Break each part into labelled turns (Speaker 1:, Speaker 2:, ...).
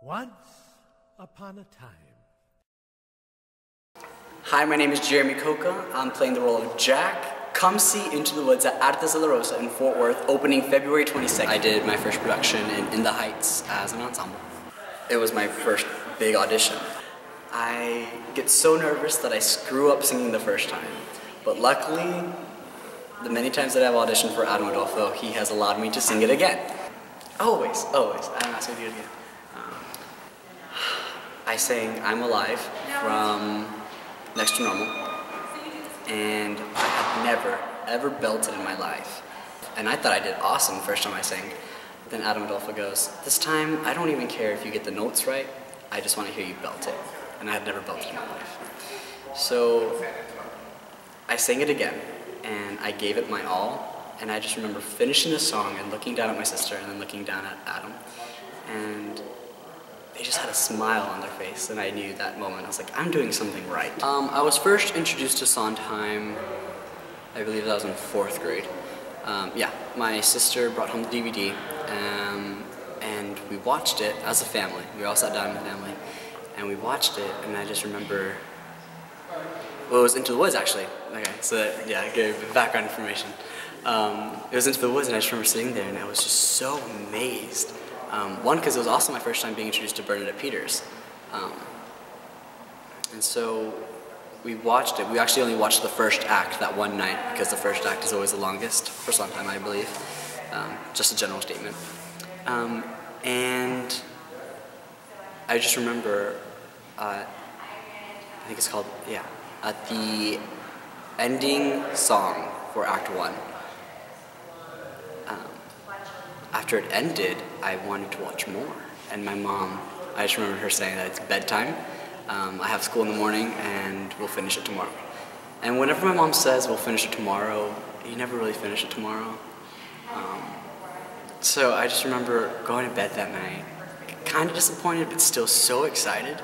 Speaker 1: Once upon a time.
Speaker 2: Hi, my name is Jeremy Coca. I'm playing the role of Jack. Come see Into the Woods at Artes de la Rosa in Fort Worth, opening February 22nd. I did my first production in the Heights as an ensemble. It was my first big audition. I get so nervous that I screw up singing the first time. But luckily, the many times that I've auditioned for Adam Adolfo, he has allowed me to sing it again. Always, always. I'm not going to do it again. I sang I'm Alive from Next to Normal, and I had never, ever belted in my life. And I thought I did awesome the first time I sang. Then Adam Adolfo goes, this time I don't even care if you get the notes right, I just want to hear you belt it. And I had never belted in my life. So I sang it again, and I gave it my all, and I just remember finishing the song and looking down at my sister and then looking down at Adam, and they just had a smile on their face, and I knew that moment. I was like, I'm doing something right. I was first introduced to Sondheim, I believe that was in 4th grade. Yeah, my sister brought home the DVD, and we watched it as a family. We all sat down in the family, and we watched it, and I just remember, well, it was Into the Woods, actually. Okay, so that, yeah, I gave background information. It was Into the Woods, and I just remember sitting there, and I was just so amazed. One, because it was also my first time being introduced to Bernadette Peters. And so we watched it. We actually only watched the first act that one night, because the first act is always the longest, for some time, I believe. Just a general statement. And I just remember, I think it's called, yeah, at the ending song for Act 1. After it ended, I wanted to watch more. And my mom, I just remember her saying that it's bedtime. I have school in the morning and we'll finish it tomorrow. And whenever my mom says we'll finish it tomorrow, you never really finish it tomorrow. So I just remember going to bed that night, kind of disappointed, but still so excited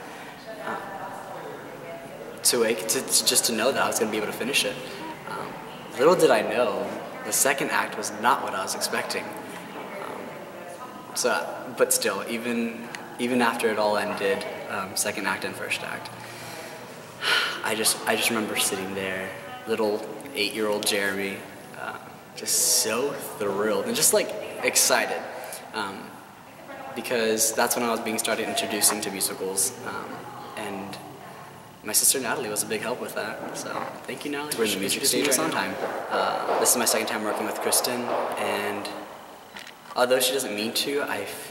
Speaker 2: just to know that I was going to be able to finish it. Little did I know, the second act was not what I was expecting. But still, even after it all ended, second act and first act, I just remember sitting there, little 8-year-old Jeremy, just so thrilled and just like excited, because that's when I was being started introducing to musicals, and my sister Natalie was a big help with that. So thank you, Natalie. We're in the music stage right Sondheim. This is my second time working with Kristen, and although she doesn't mean to,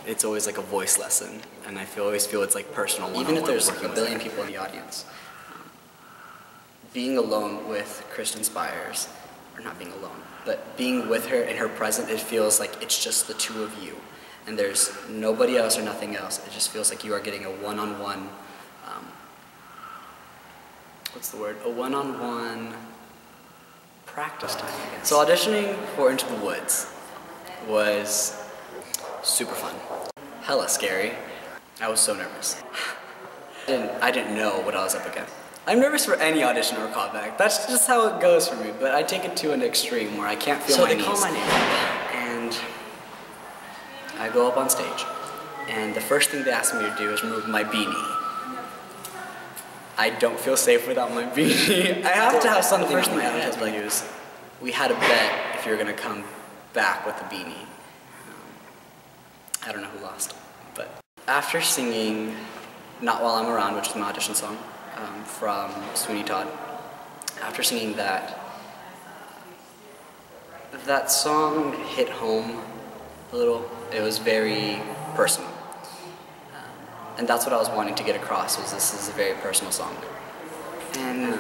Speaker 2: it's always like a voice lesson, and I always feel it's like personal. Even if there's like a billion people in the audience, being alone with Kristen Spires, or not being alone, but being with her in her presence, it feels like it's just the two of you, and there's nobody else or nothing else. It just feels like you are getting a one-on-one, what's the word? A one-on-one practice time, I guess. So auditioning for Into the Woods was super fun. Hella scary. I was so nervous. I didn't know what I was up against. I'm nervous for any audition or callback. That's just how it goes for me, but I take it to an extreme where I can't feel my knees. So they call my name, and I go up on stage, and the first thing they ask me to do is remove my beanie. I don't feel safe without my beanie. I have to have something on my head to use. We had a bet if you were gonna come back with the beanie. I don't know who lost, but after singing Not While I'm Around, which is my audition song from Sweeney Todd, after singing that, that song hit home a little. It was very personal. And that's what I was wanting to get across, was this is a very personal song. And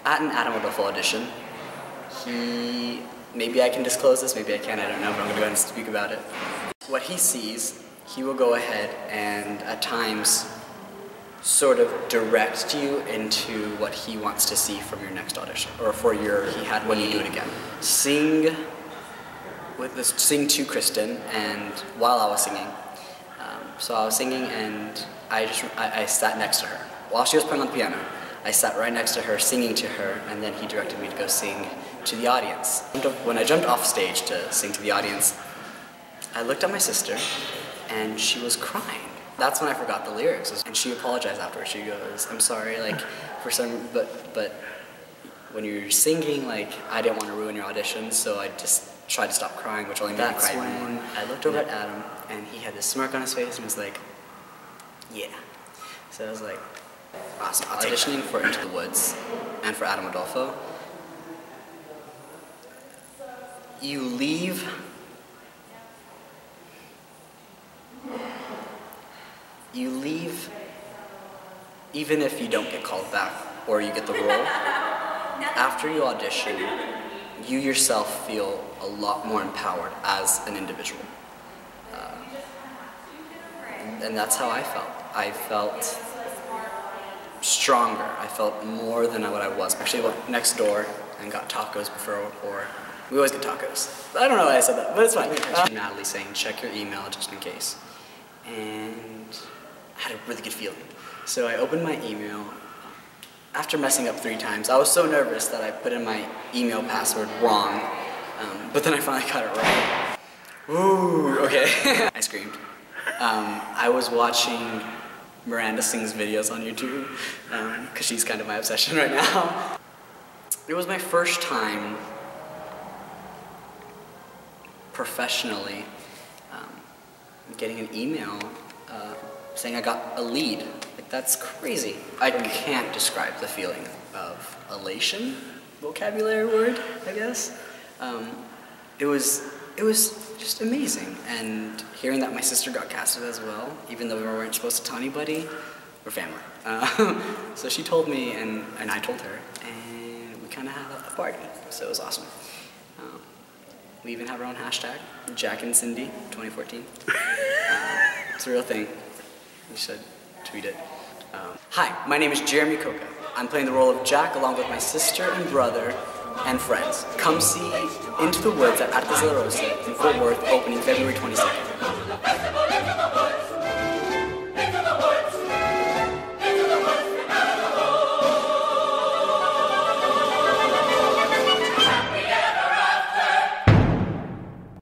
Speaker 2: at an Adam Adolfo audition, maybe I can disclose this, maybe I can't, I don't know, but I'm going to go ahead and speak about it. What he sees, he will go ahead and at times sort of direct you into what he wants to see from your next audition, or for when you do it again. Sing to Kristen, and while I was singing, so I was singing and I sat next to her. While she was playing on the piano, I sat right next to her, singing to her, and then he directed me to go sing to the audience. When I jumped off stage to sing to the audience, I looked at my sister, and she was crying. That's when I forgot the lyrics, and she apologized afterwards. She goes, "I'm sorry, like, for some, but when you're singing, like, I didn't want to ruin your audition, so I just tried to stop crying, which only made me cry when I looked over at Adam, and he had this smirk on his face, and was like, yeah." So I was like, awesome. Auditioning for Into the Woods and for Adam Adolfo, you leave even if you don't get called back or you get the role. After you audition, you yourself feel a lot more empowered as an individual. And that's how I felt. I felt stronger. I felt more than what I was. Actually, I went next door and got tacos before, we always get tacos. I don't know why I said that, but it's fine. Natalie saying, check your email just in case. And I had a really good feeling. So I opened my email. After messing up 3 times, I was so nervous that I put in my email password wrong, but then I finally got it right. Ooh, okay. I screamed. I was watching Miranda Sings videos on YouTube, because she's kind of my obsession right now. It was my first time professionally getting an email saying I got a lead. Like, that's crazy. I can't describe the feeling of elation, vocabulary word, I guess. It was just amazing. And hearing that my sister got casted as well, even though we weren't supposed to tell anybody, we're family. So she told me, and I told her, and we kind of had a party, so it was awesome. We even have our own hashtag, Jack and Cindy 2014. It's a real thing. You should tweet it. Hi, my name is Jeremy Coca. I'm playing the role of Jack along with my sister and brother and friends. Come see Into the Woods at the Rosa in Fort Worth, opening February 22nd.